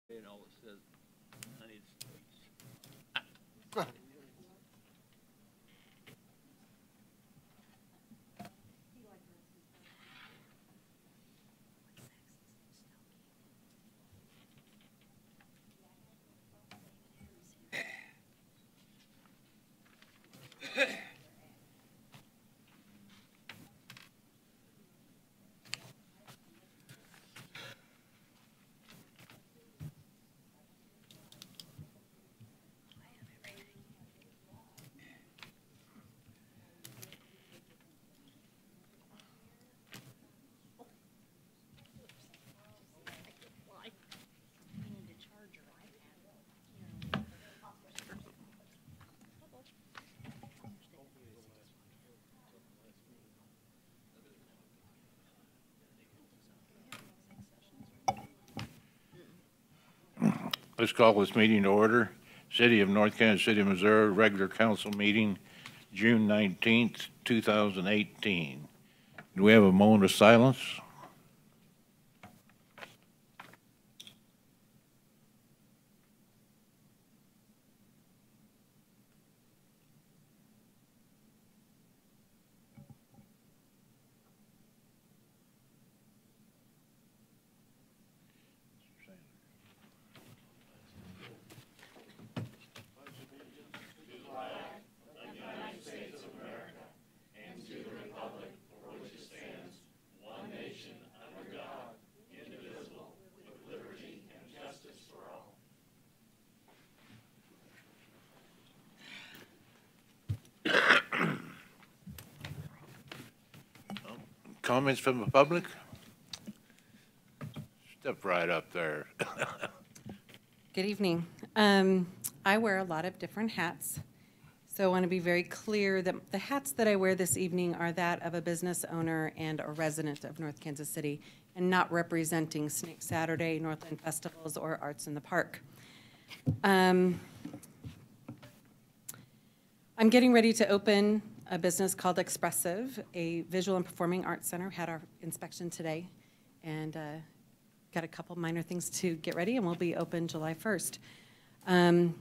And all it says, United States. Let's call this meeting to order. City of North Kansas City, Missouri, regular council meeting, June 19th, 2018. Do we have a moment of silence? Comments from the public? Step right up there. Good evening. I wear a lot of different hats, so I want to be very clear that the hats that I wear this evening are that of a business owner and a resident of North Kansas City, and not representing Snake Saturday, Northland Festivals, or Arts in the Park. I'm getting ready to open a business called Expressive, a visual and performing arts center. Had our inspection today, and got a couple minor things to get ready, and we'll be open July 1st. I'm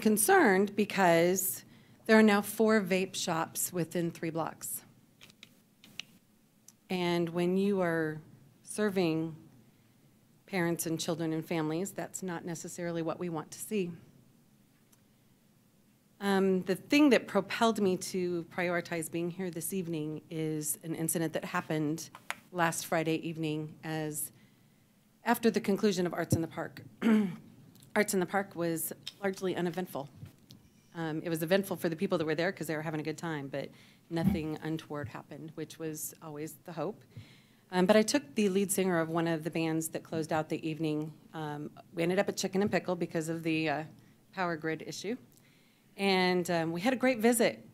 concerned because there are now 4 vape shops within 3 blocks. And when you are serving parents and children and families, that's not necessarily what we want to see. The thing that propelled me to prioritize being here this evening is an incident that happened last Friday evening after the conclusion of Arts in the Park. Arts in the Park was largely uneventful. It was eventful for the people that were there because they were having a good time, but nothing untoward happened, which was always the hope. But I took the lead singer of one of the bands that closed out the evening. We ended up at Chicken and Pickle because of the power grid issue. And we had a great visit,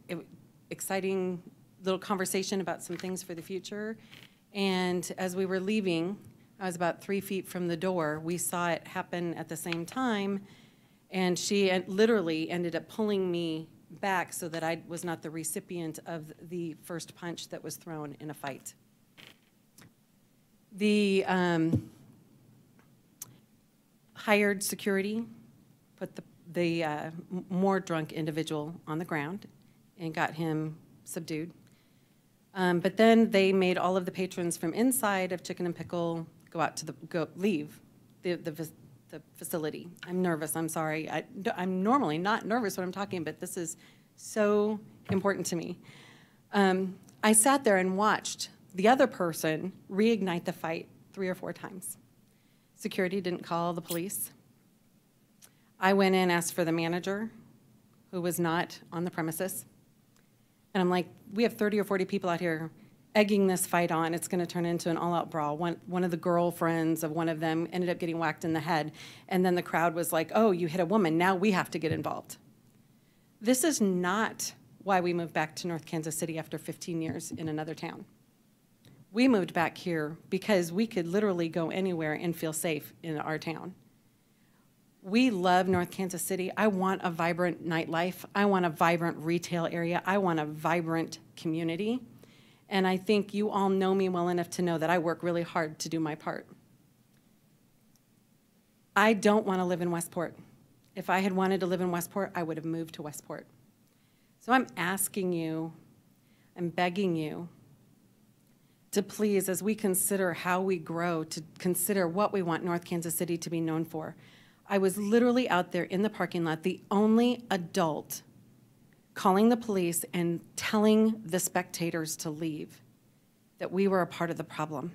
exciting little conversation about some things for the future. And as we were leaving, I was about 3 feet from the door. We saw it happen at the same time, and she literally ended up pulling me back so that I was not the recipient of the first punch that was thrown in a fight. The hired security put the more drunk individual on the ground and got him subdued. But then they made all of the patrons from inside of Chicken and Pickle leave the facility. I'm nervous, I'm sorry. I'm normally not nervous when I'm talking, but this is so important to me. I sat there and watched the other person reignite the fight 3 or 4 times. Security didn't call the police. I went in, asked for the manager, who was not on the premises. And I'm like, we have 30 or 40 people out here egging this fight on. It's going to turn into an all-out brawl. One of the girlfriends of one of them ended up getting whacked in the head. And then the crowd was like, oh, you hit a woman. Now we have to get involved. This is not why we moved back to North Kansas City after 15 years in another town. We moved back here because we could literally go anywhere and feel safe in our town. We love North Kansas City. I want a vibrant nightlife. I want a vibrant retail area. I want a vibrant community. And I think you all know me well enough to know that I work really hard to do my part. I don't want to live in Westport. If I had wanted to live in Westport, I would have moved to Westport. So I'm asking you, I'm begging you to please, as we consider how we grow, to consider what we want North Kansas City to be known for. I was literally out there in the parking lot, the only adult calling the police and telling the spectators to leave, that we were a part of the problem.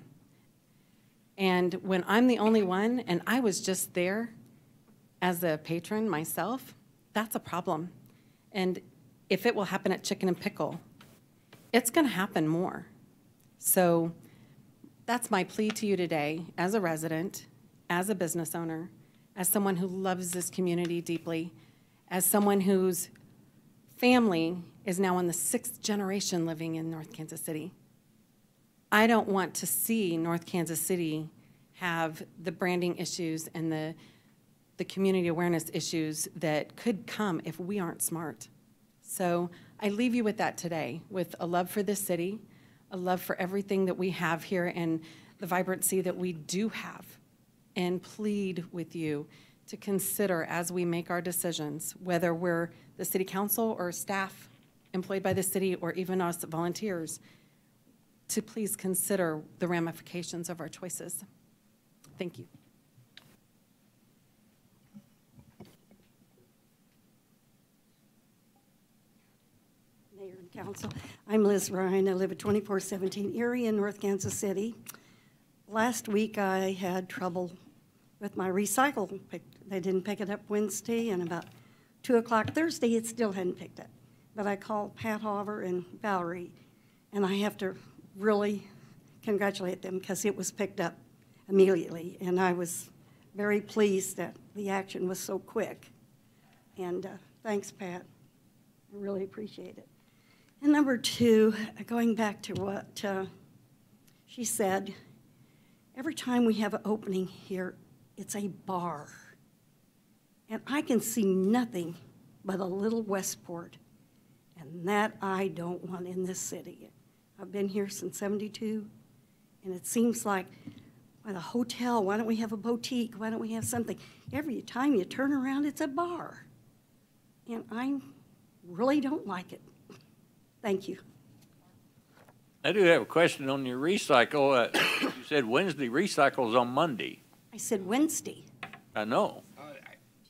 And when I'm the only one, and I was just there as a patron myself, that's a problem. And if it will happen at Chicken and Pickle, it's going to happen more. So that's my plea to you today, as a resident, as a business owner, as someone who loves this community deeply, as someone whose family is now in the 6th generation living in North Kansas City. I don't want to see North Kansas City have the branding issues and the community awareness issues that could come if we aren't smart. So I leave you with that today, with a love for this city, a love for everything that we have here and the vibrancy that we do have, and plead with you to consider as we make our decisions, whether we're the city council or staff employed by the city or even us volunteers, to please consider the ramifications of our choices. Thank you. Mayor and Council, I'm Liz Ryan. I live at 2417 Erie in North Kansas City. Last week I had trouble with my recycle. They didn't pick it up Wednesday, and about 2 o'clock Thursday it still hadn't picked up. But I called Pat Hover and Valerie, and I have to really congratulate them because it was picked up immediately, and I was very pleased that the action was so quick. And thanks, Pat. I really appreciate it. And number two, going back to what she said, every time we have an opening here, it's a bar. And I can see nothing but a little Westport, and that I don't want in this city. I've been here since '72, and it seems like, well, a hotel, why don't we have a boutique? Why don't we have something? Every time you turn around, it's a bar. And I really don't like it. Thank you. I do have a question on your recycle. You said Wednesday, recycle's on Monday. I said Wednesday. I know.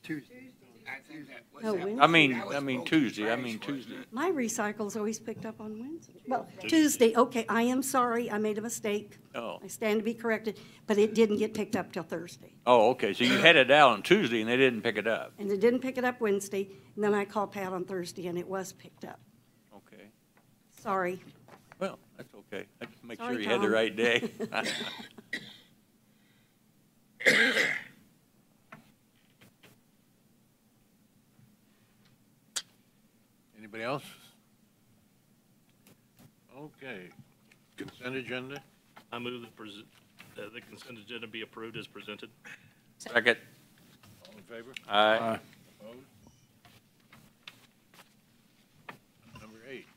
Tuesday. I think that was No, that- Wednesday. I mean that was supposed to Tuesday. be I mean Friday, Tuesday. wasn't it? My recycle's always picked up on Wednesday. Well, Tuesday, okay, I am sorry, I made a mistake. Oh. I stand to be corrected, but it didn't get picked up till Thursday. Oh, okay. So you had it out on Tuesday and they didn't pick it up. And it didn't pick it up Wednesday, and then I called Pat on Thursday, and it was picked up. Okay. Sorry. Well, that's okay. I just make Sorry, sure you had the Tom. right day. Anybody else? Okay. Consent agenda? I move that the consent agenda be approved as presented. Second. All in favor? Aye. Opposed? Number 8.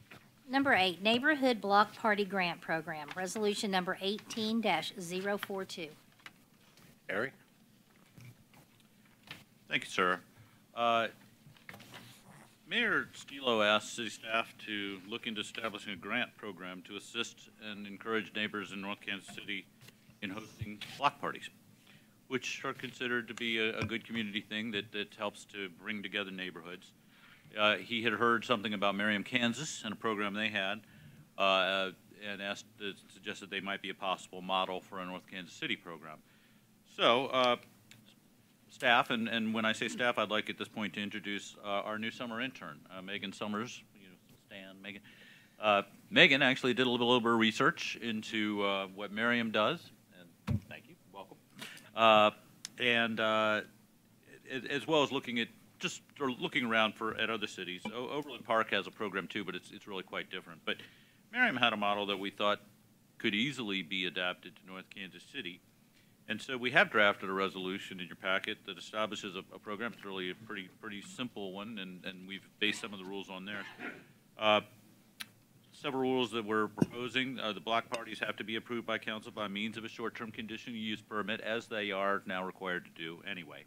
Number 8, Neighborhood Block Party Grant Program, Resolution Number 18-042. Eric? Thank you, sir. Mayor Stilo asked city staff to look into establishing a grant program to assist and encourage neighbors in North Kansas City in hosting block parties, which are considered to be a good community thing that helps to bring together neighborhoods. He had heard something about Merriam, Kansas, and a program they had, and suggested they might be a possible model for a North Kansas City program. So, staff, and when I say staff, I'd like at this point to introduce our new summer intern, Megan Summers. Stan, Megan. Megan actually did a little bit of research into what Merriam does, and thank you, welcome. As well as looking at looking around at other cities. Overland Park has a program too, but it's really quite different. But Merriam had a model that we thought could easily be adapted to North Kansas City. And so we have drafted a resolution in your packet that establishes a program. It's really a pretty simple one, and we've based some of the rules on there. several rules that we're proposing. The block parties have to be approved by council by means of a short-term conditional use permit, as they are now required to do anyway.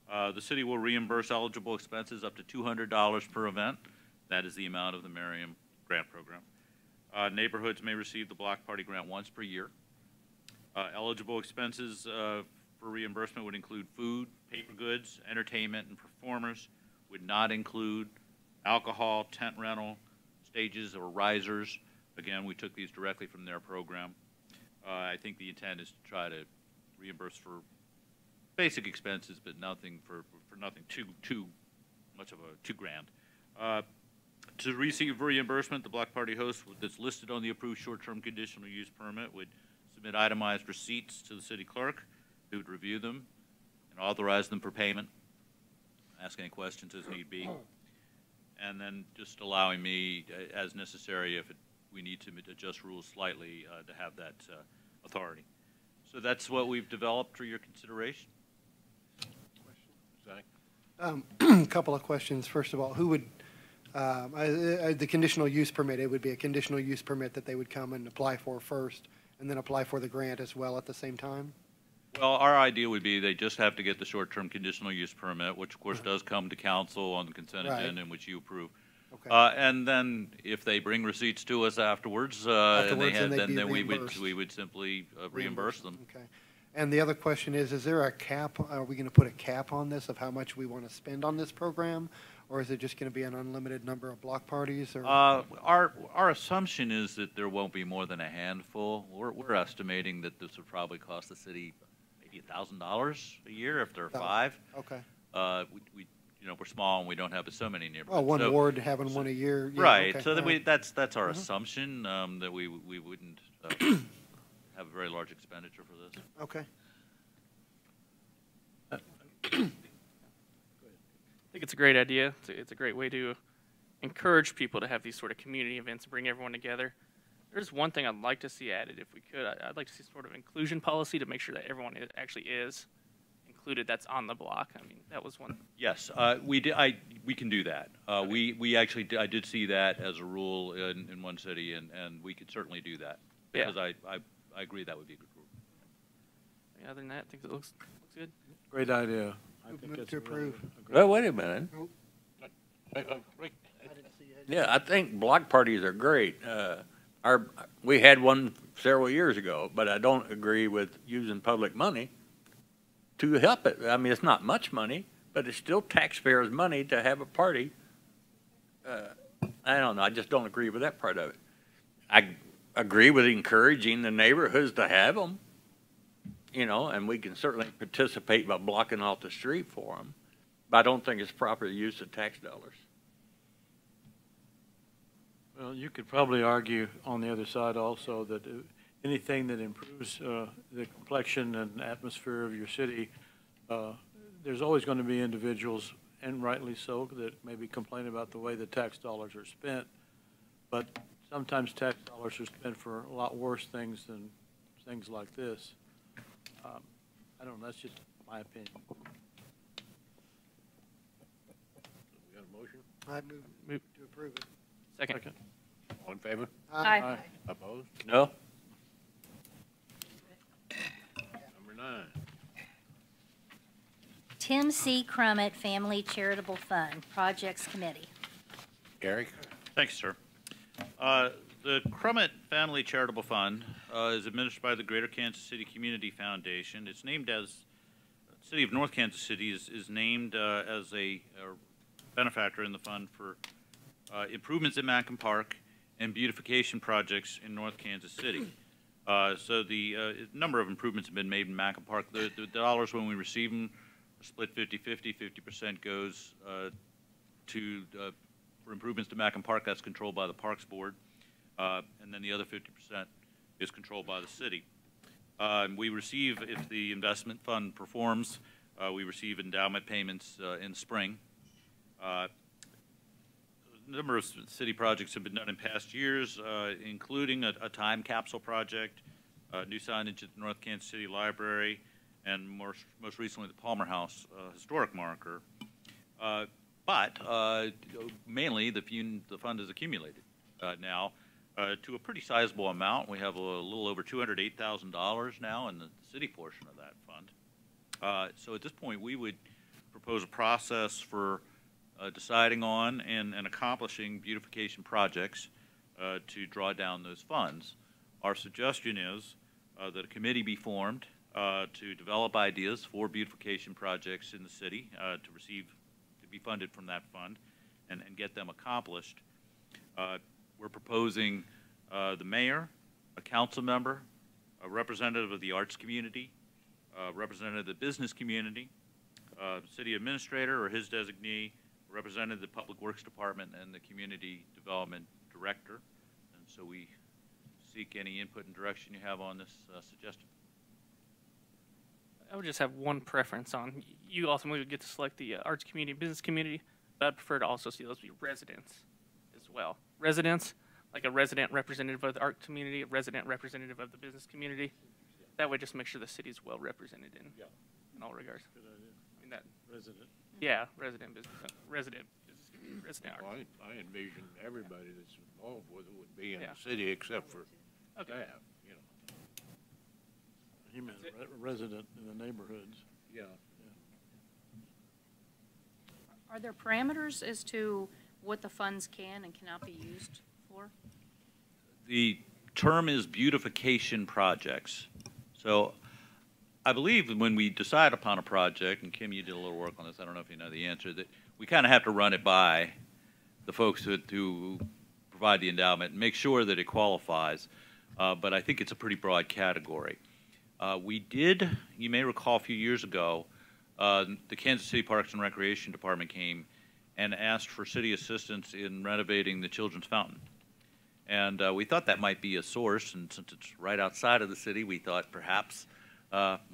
The city will reimburse eligible expenses up to $200 per event. That is the amount of the Merriam grant program. Neighborhoods may receive the block party grant once per year. Eligible expenses for reimbursement would include food, paper goods, entertainment, and performers. Would not include alcohol, tent rental, stages, or risers. Again, we took these directly from their program. I think the intent is to try to reimburse for basic expenses, but nothing for nothing too much of a $2,000. To receive reimbursement, the block party host that's listed on the approved short-term conditional use permit would submit itemized receipts to the city clerk, who would review them and authorize them for payment, ask any questions as need be, and then just allowing me, as necessary, if we need to adjust rules slightly, to have that authority. So that's what we've developed for your consideration. A couple of questions. First of all, who would, the conditional use permit, it would be a conditional use permit that they would come and apply for first, and then apply for the grant as well at the same time? Well, our idea would be they just have to get the short-term conditional use permit, which of course does come to council on the consent agenda, in which you approve. Okay. And then if they bring receipts to us afterwards, then we would simply reimburse them. Okay. And the other question is there a cap? Are we going to put a cap on this of how much we want to spend on this program? Or is it just going to be an unlimited number of block parties? Or? Our assumption is that there won't be more than a handful. We're estimating that this would probably cost the city maybe $1,000 a year if there are 5. Okay. We're small and we don't have so many neighborhoods. Oh, one ward having one a year. Yeah, right. Okay. So that that's our assumption, that we wouldn't have a very large expenditure for this. Okay. I think it's a great idea. It's a great way to encourage people to have these sort of community events and bring everyone together. There's one thing I'd like to see added, if we could. I'd like to see sort of inclusion policy to make sure that everyone actually is included that's on the block. I mean, that was one. Yes, we can do that. We actually I did see that as a rule in one city, and we could certainly do that. Yeah. Because I agree that would be a good rule. Yeah, other than that, I think it looks good. Great idea. Move to approve. Well, wait a minute. Yeah, I think block parties are great. We had one several years ago, but I don't agree with using public money to help it. I mean, it's not much money, but it's still taxpayers' money to have a party. I don't know. I just don't agree with that part of it. I agree with encouraging the neighborhoods to have them, and we can certainly participate by blocking off the street for them. But I don't think it's proper use of tax dollars. Well, you could probably argue on the other side also that anything that improves the complexion and atmosphere of your city, there's always going to be individuals, and rightly so, that maybe complain about the way the tax dollars are spent. But sometimes tax dollars are spent for a lot worse things than things like this. I don't know. That's just my opinion. We got a motion? I move to approve it. Second. All in favor? Aye. Opposed? No? Number 9. Tim C. Crummett Family Charitable Fund, Projects Committee. Gary? Thanks, sir. The Crummett Family Charitable Fund is administered by the Greater Kansas City Community Foundation. It's named as, the City of North Kansas City is named as a benefactor in the fund for improvements in Mackin Park and beautification projects in North Kansas City. So the number of improvements have been made in Mackin Park. The dollars, when we receive them, are split 50-50. 50% goes for improvements to Mackin Park. That's controlled by the Parks Board. And then the other 50% is controlled by the city. We receive, if the investment fund performs, we receive endowment payments in the spring. A number of city projects have been done in past years, including a time capsule project, new signage at the North Kansas City Library, and most recently the Palmer House historic marker. But mainly the fund is accumulated now. to a pretty sizable amount. We have a little over $208,000 now in the city portion of that fund. So at this point, we would propose a process for deciding on and accomplishing beautification projects to draw down those funds. Our suggestion is that a committee be formed to develop ideas for beautification projects in the city to be funded from that fund and get them accomplished. We're proposing the mayor, a council member, a representative of the arts community, a representative of the business community, city administrator or his designee, a representative of the Public Works Department, and the community development director. And so we seek any input and direction you have on this suggestion. I would just have one preference on, you ultimately would get to select the arts community, business community, but I'd prefer to also see those be residents as well. Residents, like a resident representative of the art community, a resident representative of the business community. That way just make sure the city's well represented in all regards. Good idea. I mean that, Resident. yeah, resident business community, resident art. Well, I envision everybody that's involved with it would be in Yeah. the city except for Okay. staff, you know. He meant resident in the neighborhoods. Yeah. Are there parameters as to what the funds can and cannot be used for? The term is beautification projects. So I believe when we decide upon a project, and Kim, you did a little work on this, I don't know if you know the answer, that we kind of have to run it by the folks who provide the endowment and make sure that it qualifies. But I think it's a pretty broad category. We did, you may recall a few years ago, the Kansas City Parks and Recreation Department came and asked for city assistance in renovating the Children's Fountain. And we thought that might be a source, and since it's right outside of the city, we thought perhaps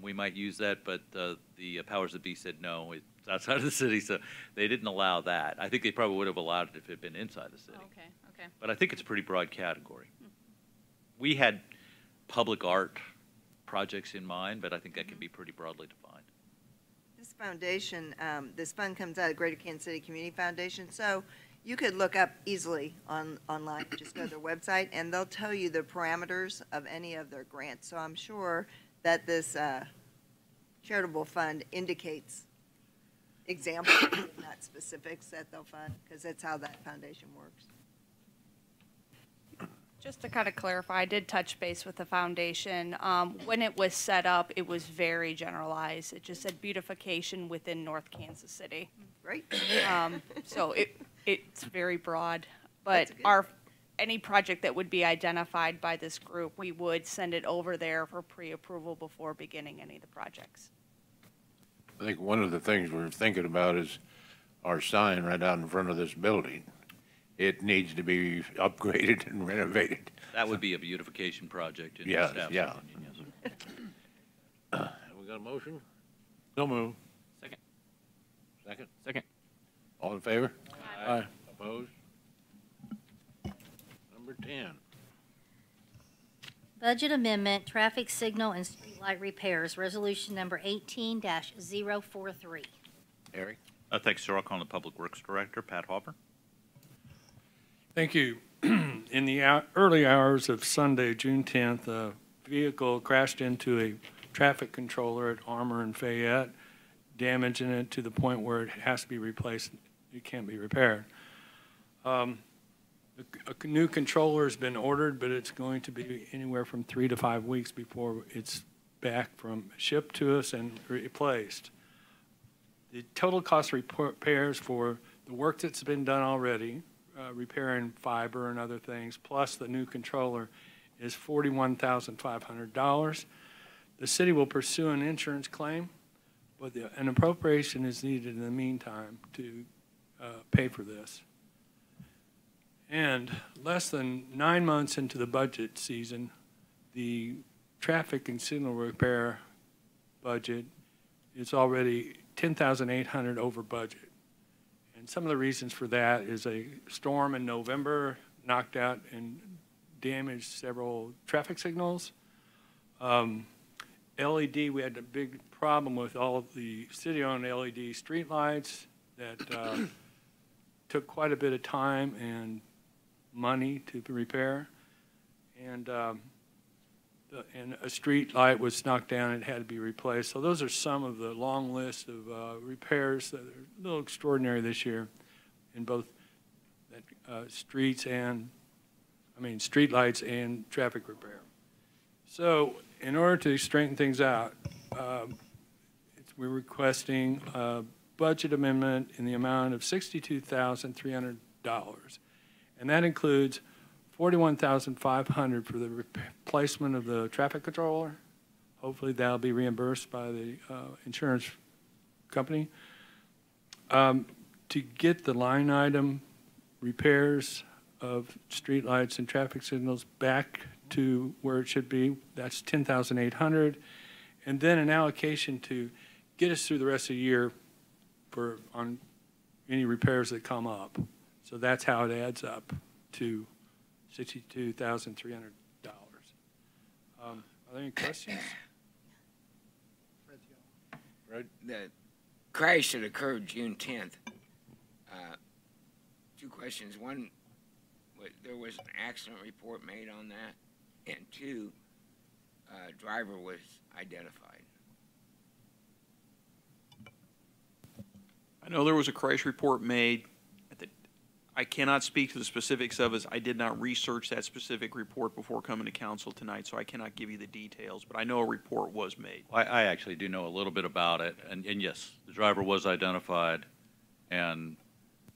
we might use that, but the powers that be said no, it's outside of the city, so they didn't allow that. I think they probably would have allowed it if it had been inside the city. Okay, okay. But I think it's a pretty broad category. We had public art projects in mind, but I think that can be pretty broadly defined. This foundation, this fund comes out of Greater Kansas City Community Foundation, so you could look up easily online, just go to their website, and they'll tell you the parameters of any of their grants. So I'm sure that this charitable fund indicates examples, not specifics that they'll fund, because that's how that foundation works. Just to kind of clarify, I did touch base with the foundation. When it was set up, it was very generalized. It just said beautification within North Kansas City. Great. So it's very broad. But any project that would be identified by this group, we would send it over there for pre-approval before beginning any of the projects. I think one of the things we're thinking about is our sign right out in front of this building. It needs to be upgraded and renovated. That would be a beautification project in Yeah, staff's yeah. opinion, yes. Have we got a motion? No move. Second. Second? Second. All in favor? Aye. Opposed? Number 10. Budget amendment, traffic signal and streetlight repairs, resolution number 18-043. Eric? Thanks, sir. I'll call on the Public Works Director, Pat Hopper. Thank you. In the early hours of Sunday, June 10th, a vehicle crashed into a traffic controller at Armour and Fayette, damaging it to the point where it has to be replaced. It can't be repaired. A new controller has been ordered, but it's going to be anywhere from 3 to 5 weeks before it's back from shipped to us and replaced. The total cost repairs for the work that's been done already, repairing fiber and other things, plus the new controller, is $41,500. The city will pursue an insurance claim, but an appropriation is needed in the meantime to pay for this. And less than 9 months into the budget season, the traffic and signal repair budget is already $10,800 over budget. And some of the reasons for that is a storm in November knocked out and damaged several traffic signals. LED, we had a big problem with all of the city-owned LED streetlights that took quite a bit of time and money to repair. and and a street light was knocked down and had to be replaced. So those are some of the long list of repairs that are a little extraordinary this year in both streets and, street lights and traffic repair. So in order to straighten things out, we're requesting a budget amendment in the amount of $62,300. And that includes $41,500 for the replacement of the traffic controller. Hopefully that'll be reimbursed by the insurance company. To get the line item repairs of streetlights and traffic signals back to where it should be, that's $10,800. And then an allocation to get us through the rest of the year on any repairs that come up. So that's how it adds up to $62,300. Are there any questions? Fred? The crash that occurred June 10th, two questions. One, there was an accident report made on that, and two, driver was identified. I know there was a crash report made. I cannot speak to the specifics of it. I did not research that specific report before coming to council tonight, so I cannot give you the details, but I know a report was made. I actually do know a little bit about it, and yes, the driver was identified and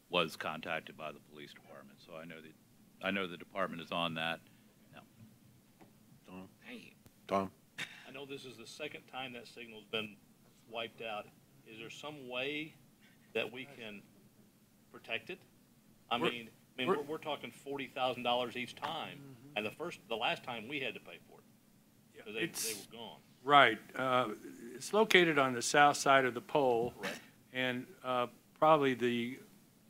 was contacted by the police department, so I know the department is on that. No. Tom? Thank you. Tom? I know this is the second time that signal's been wiped out. Is there some way that we can protect it? We're talking $40,000 each time, and the last time we had to pay for it because they were gone. Right. It's located on the south side of the pole, right. And probably the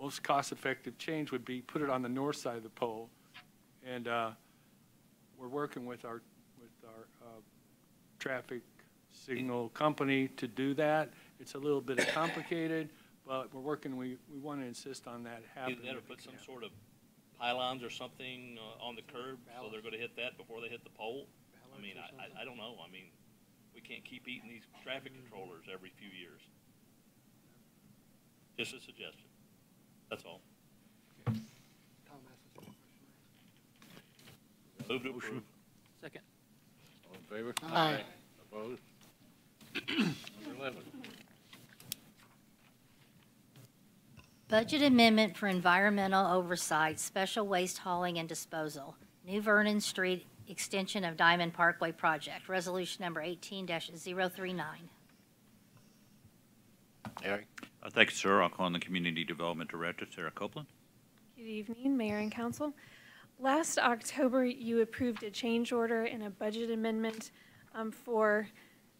most cost-effective change would be put it on the north side of the pole. And we're working with our traffic signal company to do that. It's a little bit complicated. But we're working, we want to insist on that happening. Either that or put some sort of pylons or something on the curb so they're going to hit that before they hit the pole. I don't know. We can't keep eating these traffic controllers every few years. Just a suggestion. That's all. Move to approve. Second. All in favor? Aye. Opposed? Number 11. Budget amendment for environmental oversight, special waste hauling and disposal, New Vernon Street extension of Diamond Parkway project, resolution number 18-039. Eric? Thank you, sir. I'll call on the Community Development Director, Sarah Copeland. Good evening, Mayor and Council. Last October, you approved a change order and a budget amendment for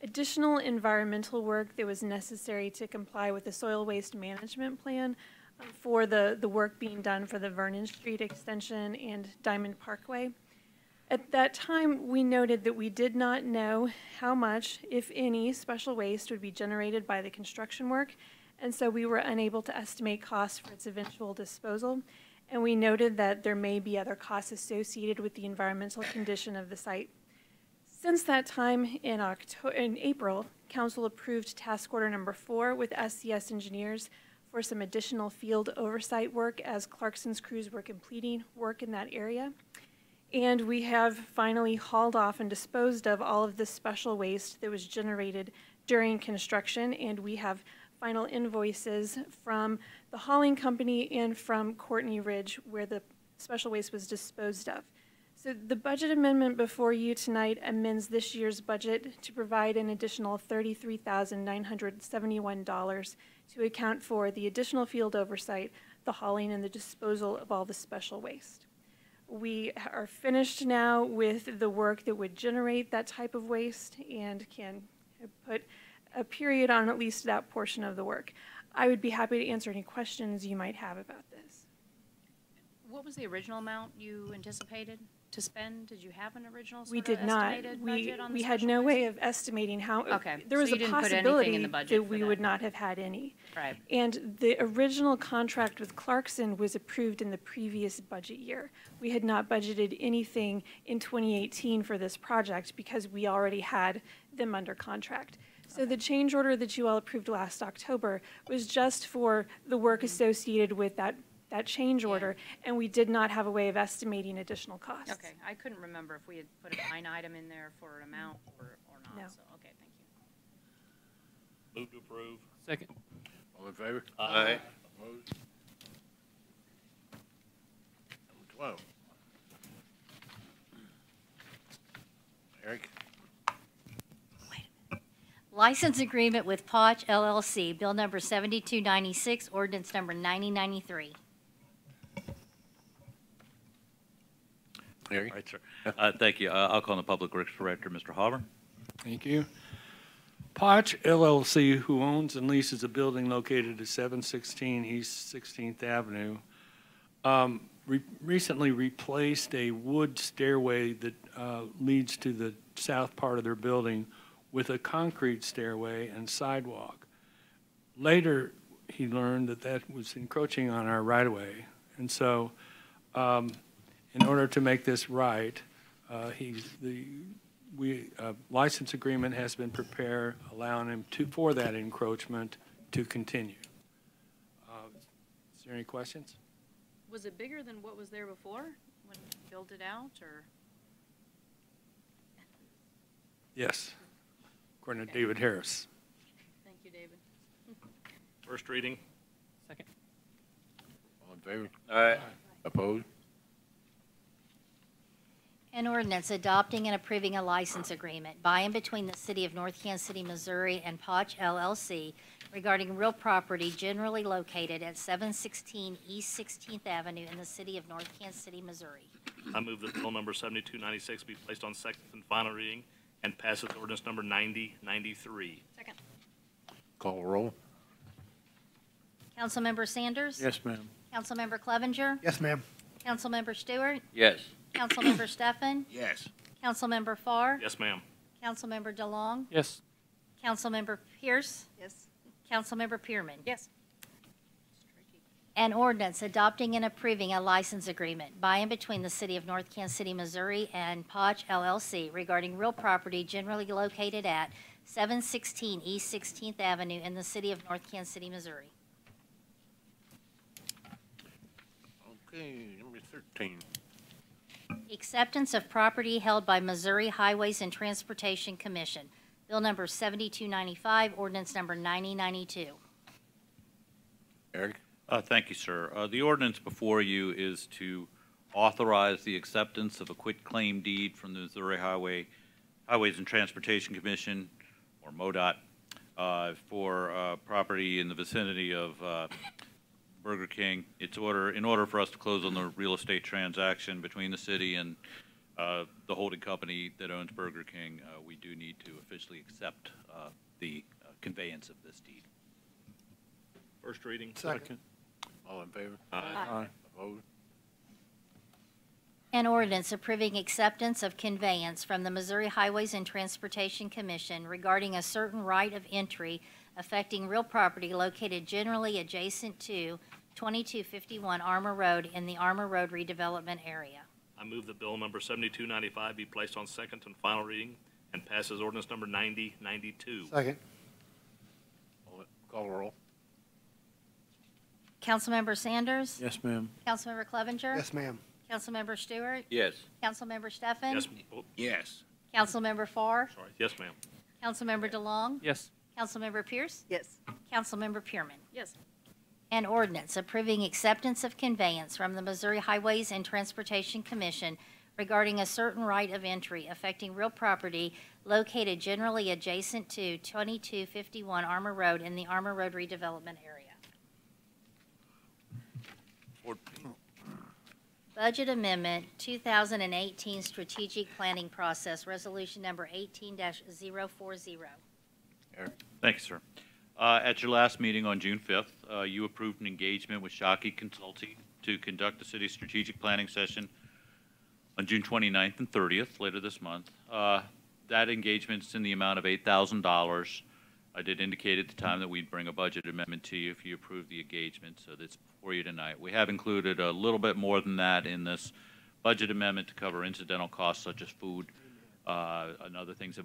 additional environmental work that was necessary to comply with the soil waste management plan for the work being done for the Vernon Street extension and Diamond Parkway. At that time, we noted that we did not know how much, if any, special waste would be generated by the construction work, and so we were unable to estimate costs for its eventual disposal. And we noted that there may be other costs associated with the environmental condition of the site. Since that time, in April, Council approved task order number 4 with SCS Engineers for some additional field oversight work as Clarkson's crews were completing work in that area. And we have finally hauled off and disposed of all of the special waste that was generated during construction, and we have final invoices from the hauling company and from Courtney Ridge where the special waste was disposed of. So the budget amendment before you tonight amends this year's budget to provide an additional $33,971 to account for the additional field oversight, the hauling, and the disposal of all the special waste. We are finished now with the work that would generate that type of waste and can put a period on at least that portion of the work. I would be happy to answer any questions you might have about this. What was the original amount you anticipated? to spend? Did you have an original We sort did of not. estimated budget on the We had special no waste? way of estimating how. Okay, There so was you a didn't put anything in possibility the budget that for we that. would not have had any. Right. And the original contract with Clarkson was approved in the previous budget year. We had not budgeted anything in 2018 for this project because we already had them under contract. So the change order that you all approved last October was just for the work associated with that change order, and we did not have a way of estimating additional costs. Okay, I couldn't remember if we had put a line item in there for an amount or not, No. so, okay, thank you. Move to approve. Second. All in favor? Aye. Opposed? Number 12. Eric? License agreement with Potch LLC, Bill number 7296, ordinance number 9093. Eric? Right, sir. Thank you. I'll call on the Public Works Director, Mr. Hauber. Thank you. Potch LLC, who owns and leases a building located at 716 East 16th Avenue, recently replaced a wood stairway that leads to the south part of their building with a concrete stairway and sidewalk. Later, he learned that that was encroaching on our right-of-way. And so, in order to make this right, license agreement has been prepared, allowing him for that encroachment to continue. Is there any questions? Was it bigger than what was there before when you built it out, or? Yes, according to David Harris. Thank you, David. First reading. Second. All in favor? Aye. Opposed? An ordinance adopting and approving a license agreement by and between the City of North Kansas City, Missouri and Potch LLC regarding real property generally located at 716 East 16th Avenue in the City of North Kansas City, Missouri. I move that bill number 7296 be placed on second and final reading and passes ordinance number 9093. Second. Call roll. Councilmember Sanders? Yes, ma'am. Councilmember Clevenger? Yes, ma'am. Councilmember Stewart? Yes. Councilmember Stefan? Yes. Councilmember Farr? Yes, ma'am. Councilmember DeLong? Yes. Councilmember Pierce? Yes. Councilmember Pearman? Yes. An ordinance adopting and approving a license agreement by and between the City of North Kansas City, Missouri and Potch LLC regarding real property generally located at 716 East 16th Avenue in the City of North Kansas City, Missouri. Okay, number 13. Acceptance of property held by Missouri Highways and Transportation Commission. Bill number 7295, ordinance number 9092. Eric? Thank you, sir. The ordinance before you is to authorize the acceptance of a quitclaim deed from the Missouri Highways and Transportation Commission, or MoDOT, for property in the vicinity of Burger King. In order for us to close on the real estate transaction between the city and the holding company that owns Burger King, we do need to officially accept the conveyance of this deed. First reading. Second. All in favor? Aye. Opposed? An ordinance approving acceptance of conveyance from the Missouri Highways and Transportation Commission regarding a certain right of entry affecting real property located generally adjacent to 2251 Armour Road in the Armour Road redevelopment area. I move that bill number 7295 be placed on second and final reading and passes ordinance number 9092. Second. Call roll. Councilmember Sanders? Yes, ma'am. Councilmember Clevenger? Yes, ma'am. Councilmember Stewart? Yes. Councilmember Stefan? Yes, Yes. Councilmember Farr? sorry. Yes, ma'am. Councilmember DeLong? Yes. Councilmember Pierce? Yes. Councilmember Pearman? Yes. An ordinance approving acceptance of conveyance from the Missouri Highways and Transportation Commission regarding a certain right of entry affecting real property located generally adjacent to 2251 Armour Road in the Armour Road redevelopment area. 14. Budget Amendment 2018 Strategic Planning Process, Resolution Number 18-040. Eric? Thank you, sir. At your last meeting on June 5th, you approved an engagement with Shockey Consulting to conduct the city's strategic planning session on June 29th and 30th, later this month. That engagement's in the amount of $8,000. I did indicate at the time that we'd bring a budget amendment to you if you approve the engagement, so that's before you tonight. We have included a little bit more than that in this budget amendment to cover incidental costs such as food and other things that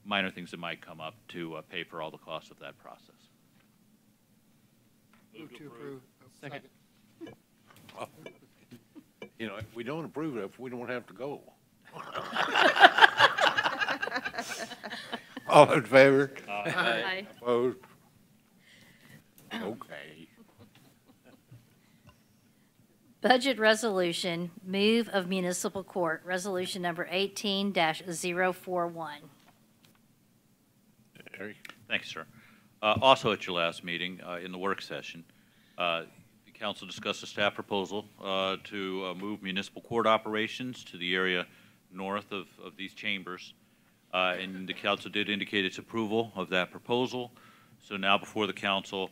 minor things that might come up to pay for all the costs of that process. Move to approve. Second. You know, if we don't approve it, we don't have to go. All in favor? Aye. Opposed? Okay. Budget resolution, move of municipal court, resolution number 18-041. Eric? Thanks, sir. Also at your last meeting, in the work session, the council discussed a staff proposal to move municipal court operations to the area north of these chambers. And the council did indicate its approval of that proposal. So now before the council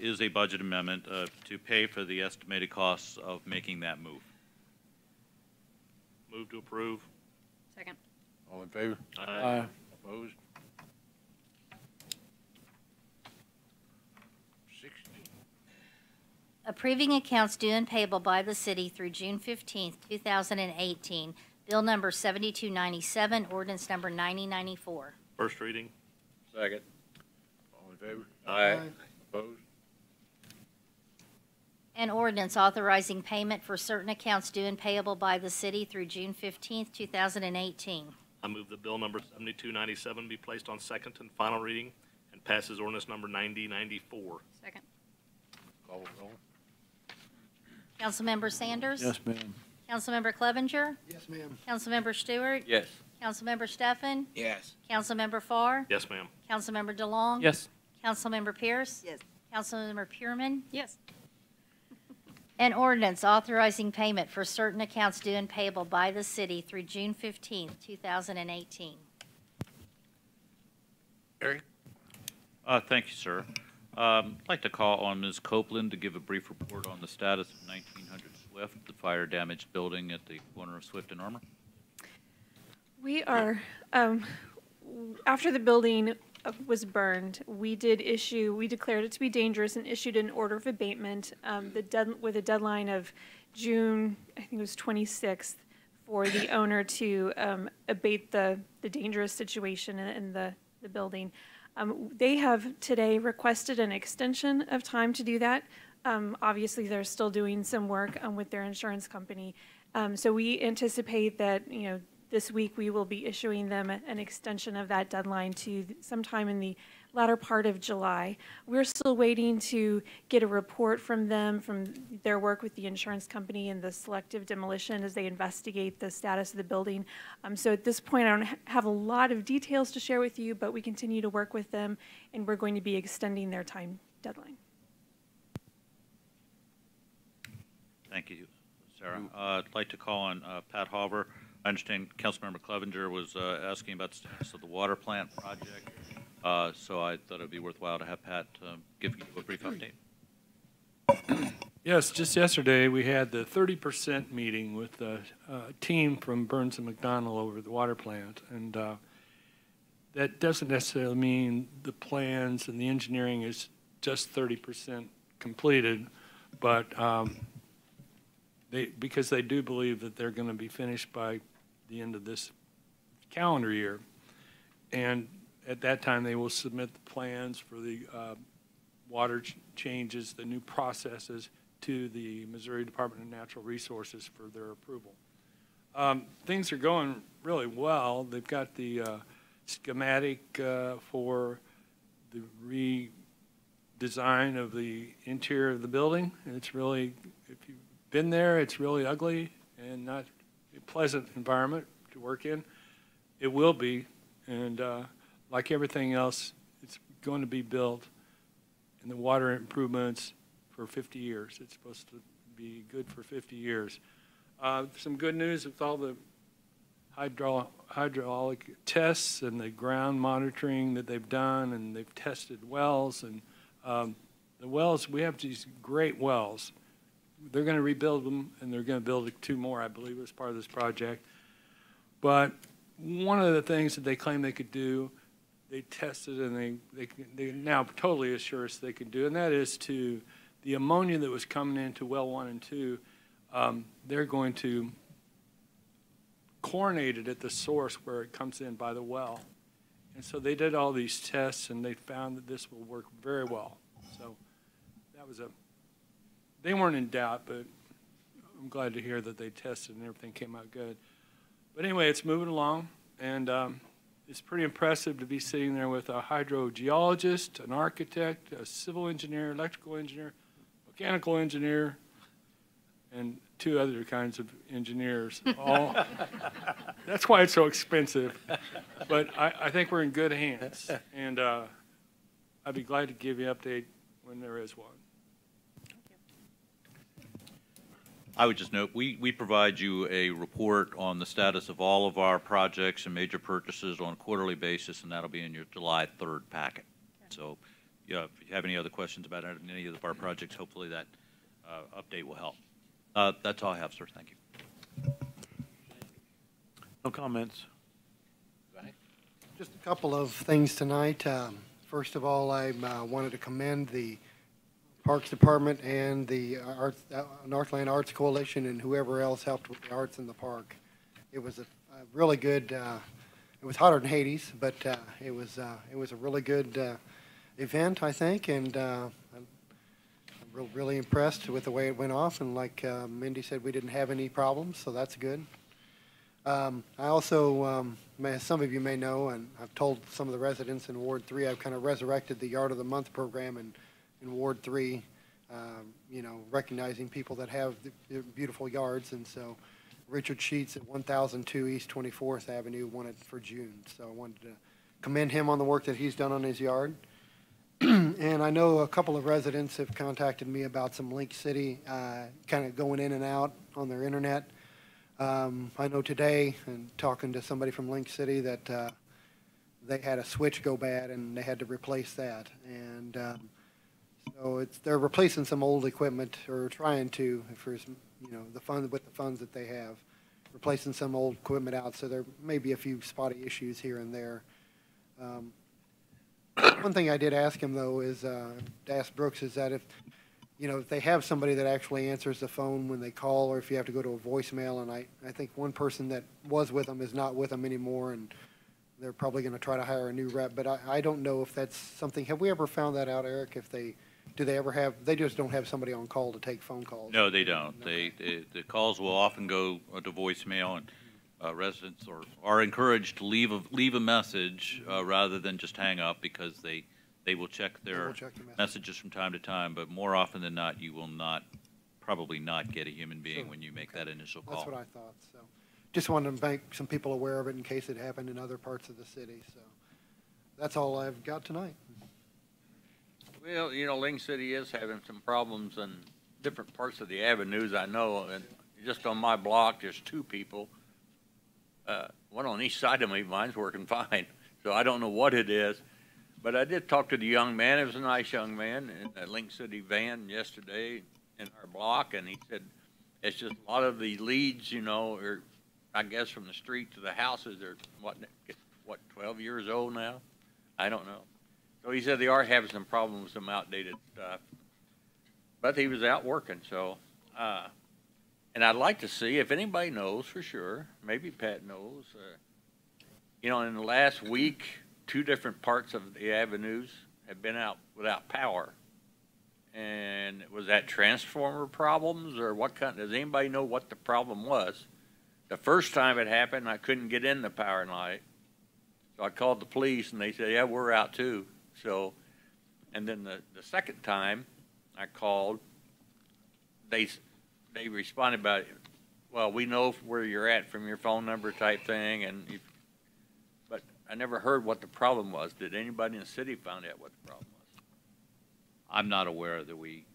is a budget amendment to pay for the estimated costs of making that move. Move to approve. Second. All in favor? Aye. Opposed? 60. Approving accounts due and payable by the city through June 15th, 2018. Bill number 7297, ordinance number 9094. First reading. Second. All in favor? Aye. Opposed? An ordinance authorizing payment for certain accounts due and payable by the city through June 15th, 2018. I move that bill number 7297 be placed on second and final reading and passes ordinance number 9094. Second. Call the roll. Councilmember Sanders? Yes, ma'am. Councilmember Clevenger? Yes, ma'am. Councilmember Stewart? Yes. Councilmember Stefan? Yes. Councilmember Farr? Yes, ma'am. Councilmember DeLong? Yes. Councilmember Pierce? Yes. Councilmember Pearman? Yes. An ordinance authorizing payment for certain accounts due and payable by the city through June 15th, 2018. Eric? Thank you, sir. I'd like to call on Ms. Copeland to give a brief report on the status of 1900 Swift, the fire-damaged building at the corner of Swift and Armour. We are, after the building was burned, we declared it to be dangerous and issued an order of abatement with a deadline of June, I think it was 26th, for the owner to abate the dangerous situation in the building. They have today requested an extension of time to do that. Obviously, they're still doing some work with their insurance company. So we anticipate that, this week we will be issuing them an extension of that deadline to sometime in the latter part of July. We're still waiting to get a report from them, from their work with the insurance company and the selective demolition as they investigate the status of the building. So at this point, I don't have a lot of details to share with you, but we continue to work with them, and we're going to be extending their time deadline. Thank you, Sarah. I'd like to call on Pat Hauber. I understand Councilmember Clevenger was asking about the status of the water plant project, so I thought it would be worthwhile to have Pat give you a brief update. Yes, just yesterday we had the 30% meeting with a team from Burns and McDonnell over the water plant, and that doesn't necessarily mean the plans and the engineering is just 30% completed, but because they do believe that they're going to be finished by the end of this calendar year. And at that time, they will submit the plans for the water changes, the new processes to the Missouri Department of Natural Resources for their approval. Things are going really well. They've got the schematic for the redesign of the interior of the building. And it's really, if you've been there, it's really ugly and not a pleasant environment to work in. It will be, and like everything else, it's going to be built, and the water improvements for 50 years. It's supposed to be good for 50 years. Some good news with all the hydraulic tests and the ground monitoring that they've done, and they've tested wells, and the wells, we have these great wells they're going to rebuild them, and they're going to build 2 more, I believe, as part of this project. But one of the things that they claim they could do, they tested and they now totally assure us they can do, and that is to the ammonia that was coming into well 1 and 2, they're going to chlorinate it at the source where it comes in by the well. And so they did all these tests, and they found that this will work very well. So that was they weren't in doubt, but I'm glad to hear that they tested and everything came out good. But anyway, it's moving along, and it's pretty impressive to be sitting there with a hydrogeologist, an architect, a civil engineer, electrical engineer, mechanical engineer, and 2 other kinds of engineers. All that's why it's so expensive. But I think we're in good hands, and I'd be glad to give you an update when there is one. I would just note, we provide you a report on the status of all of our projects and major purchases on a quarterly basis, and that'll be in your July 3rd packet. So yeah, if you have any other questions about any of our projects, hopefully that update will help. That's all I have, sir. Thank you. No comments. Just a couple of things tonight. First of all, I wanted to commend the Parks Department and the Northland Arts Coalition and whoever else helped with the arts in the park. It was a really good, it was hotter than Hades, but it was a really good event, I think, and I'm really impressed with the way it went off, and like Mindy said, we didn't have any problems, so that's good. I also, as some of you may know, and I've told some of the residents in Ward 3, I've kind of resurrected the Yard of the Month program in Ward 3, you know, recognizing people that have the beautiful yards, and so Richard Sheets at 1002 East 24th Avenue won it for June, so I wanted to commend him on the work that he's done on his yard. And I know a couple of residents have contacted me about some Link City kind of going in and out on their internet. I know today, and talking to somebody from Link City, that they had a switch go bad and they had to replace that. And so they're replacing some old equipment, or trying to, for you know, with the funds that they have, replacing some old equipment out. So there may be a few spotty issues here and there. One thing I did ask him, though, is ask Brooks, is that if, you know, if they have somebody that actually answers the phone when they call, or if you have to go to a voicemail, and I think one person that was with them is not with them anymore, and they're probably going to try to hire a new rep, but I don't know if that's something. Have we ever found that out, Eric? If do they ever have, they just don't have somebody on call to take phone calls? No, they don't. The calls will often go to voicemail, and residents are encouraged to leave a message rather than just hang up, because they will check their messages from time to time. But more often than not, you will probably not get a human being when you make that initial call. That's what I thought. So just wanted to make some people aware of it in case it happened in other parts of the city. So that's all I've got tonight. Well, you know, Link City is having some problems in different parts of the avenues, I know, and just on my block, there's 2 people. One on each side of me, mine's working fine, so I don't know what it is. But I did talk to the young man. It was a nice young man in a Link City van yesterday in our block, and he said it's just a lot of the leads, you know, are, I guess, from the street to the houses are, what 12 years old now? I don't know. So he said they are having some problems with some outdated stuff. But he was out working, so. And I'd like to see, if anybody knows for sure, maybe Pat knows, you know, in the last week, 2 different parts of the avenues have been out without power. And was that transformer problems, or what kind? Does anybody know what the problem was? The first time it happened, I couldn't get in the power and light. So I called the police, and they said, yeah, we're out too. So, and then the second time I called, they responded by, well, we know where you're at from your phone number type thing, and but I never heard what the problem was. Did anybody in the city find out what the problem was? I'm not aware that we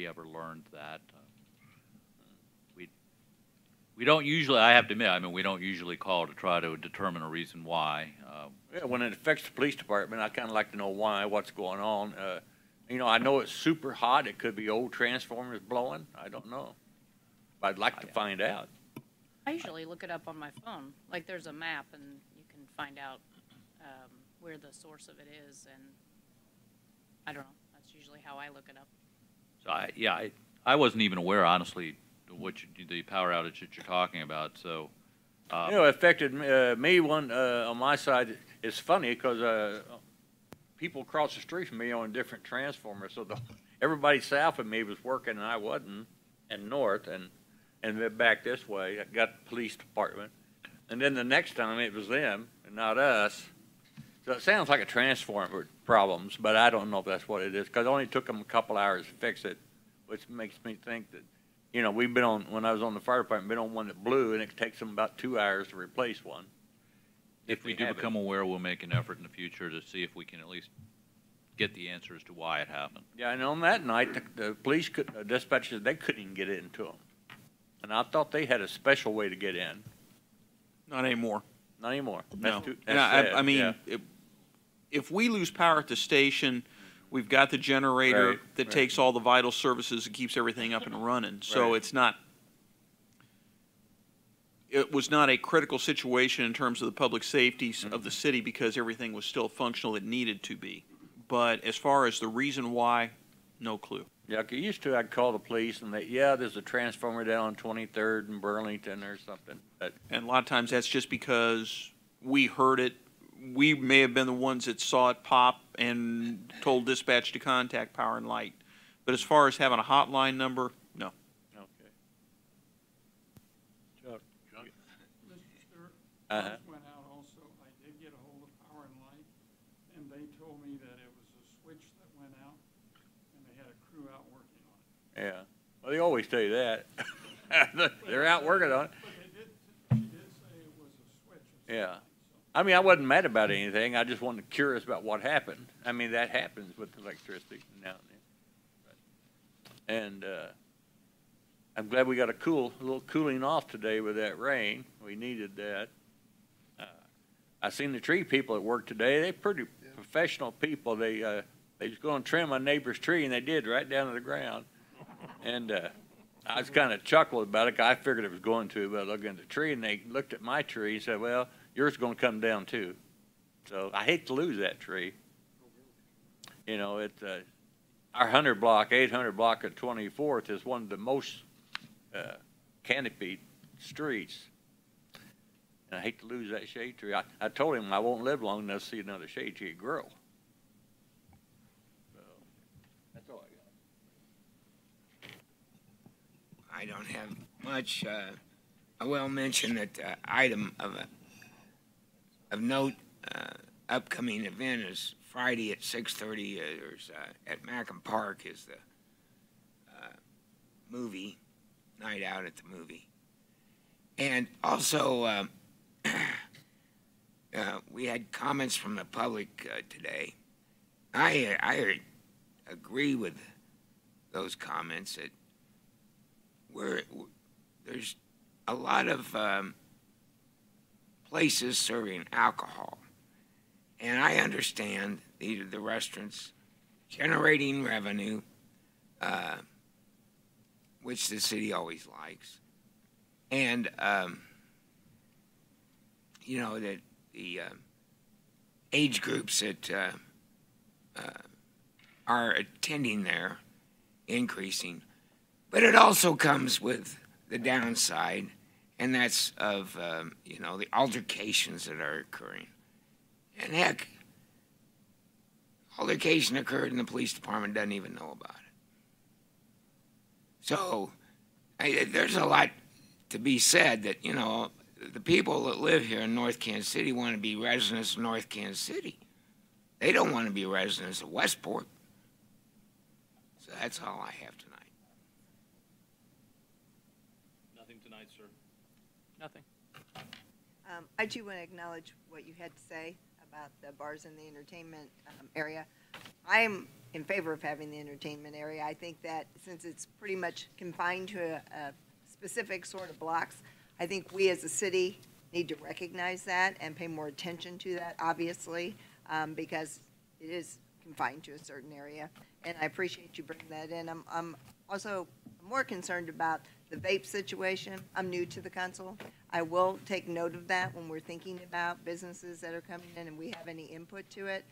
ever learned that. We don't usually, I have to admit, I mean, we don't usually call to try to determine a reason why. Yeah, when it affects the police department, I kind of like to know why, what's going on. You know, I know it's super hot. It could be old transformers blowing. I don't know. But I'd like to find out. I usually look it up on my phone. Like, there's a map, and you can find out where the source of it is, and I don't know. That's usually how I look it up. So I wasn't even aware, honestly, the power outage that you're talking about, so. You know, it affected me on my side. It's funny because people across the street from me on different transformers. So everybody south of me was working and I wasn't, and north, and then back this way. I got the police department. And then the next time it was them and not us. So it sounds like a transformer problems, but I don't know if that's what it is because it only took them a couple hours to fix it, which makes me think that, you know, we've been on, when I was on the fire department, been on one that blew, and it takes them about 2 hours to replace one. If we do become aware, we'll make an effort in the future to see if we can at least get the answer as to why it happened. Yeah, and on that night, the police dispatchers, they couldn't even get into them. And I thought they had a special way to get in. Not anymore. Not anymore. No. That's And sad. I mean, Yeah. if we lose power at the station, we've got the generator Right, that right. takes all the vital services and keeps everything up and running. So Right. it's not, it was not a critical situation in terms of the public safety of the city because everything was still functional. It needed to be. But as far as the reason why, no clue. Yeah, 'cause used to, I'd call the police and there's a transformer down on 23rd in Burlington or something. But And a lot of times that's just because we heard it. We may have been the ones that saw it pop and told dispatch to contact Power and Light. But as far as having a hotline number, no. Okay. Chuck. Mr. Stewart, Uh-huh. I went out also, I did get a hold of Power and Light, and they told me that it was a switch that went out, and they had a crew out working on it. Yeah. Well, they always tell you that. They're out working on it. But she did say it was a switch. Yeah. I mean, I wasn't mad about anything. I just wanted curious about what happened. I mean, that happens with electricity now and then. And I'm glad we got a little cooling off today with that rain. We needed that. I seen the tree people at work today. They're pretty professional people. They was going to trim my neighbor's tree, and they did right down to the ground. And I was kind of chuckled about it. 'Cause I figured it was going to, but looking at the tree, and they looked at my tree and said, "Well, yours is going to come down too." So I hate to lose that tree. You know, it's our 800 block at 24th is one of the most canopied streets. And I hate to lose that shade tree. I told him I won't live long enough to see another shade tree grow. So that's all I got. I don't have much. I will mention that item of note, upcoming event is Friday at 6:30. There's at Mackin Park is the movie night out at the movie, and also we had comments from the public today. I agree with those comments that there's a lot of places serving alcohol. And I understand the restaurants generating revenue, which the city always likes. And, you know, that the age groups that are attending there increasing. But it also comes with the downside, and that's of, you know, the altercations that are occurring. And heck, altercation occurred and the police department doesn't even know about it. So there's a lot to be said that, you know, the people that live here in North Kansas City want to be residents of North Kansas City. They don't want to be residents of Westport. So that's all I have tonight. Nothing tonight, sir. Nothing. I do want to acknowledge what you had to say about the bars and the entertainment area. I'm in favor of having the entertainment area. I think that since it's pretty much confined to a specific sort of blocks, I think we as a city need to recognize that and pay more attention to that, obviously, because it is confined to a certain area. and I appreciate you bringing that in. I'm also more concerned about the vape situation. I'm new to the council. I will take note of that when we're thinking about businesses that are coming in and we have any input to it.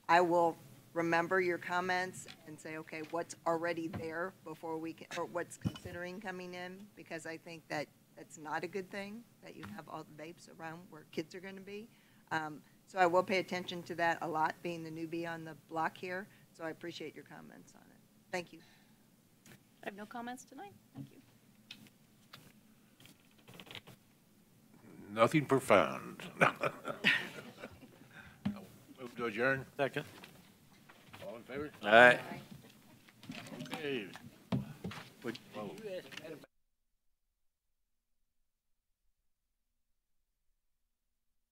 I will remember your comments and say, okay, what's already there before we can, or what's considering coming in, because I think that that's not a good thing, that you have all the vapes around where kids are going to be. So I will pay attention to that a lot, being the newbie on the block here. So I appreciate your comments on it. Thank you. I have no comments tonight. Thank you. Nothing profound. Move to adjourn. Second. All in favor? All right. Okay.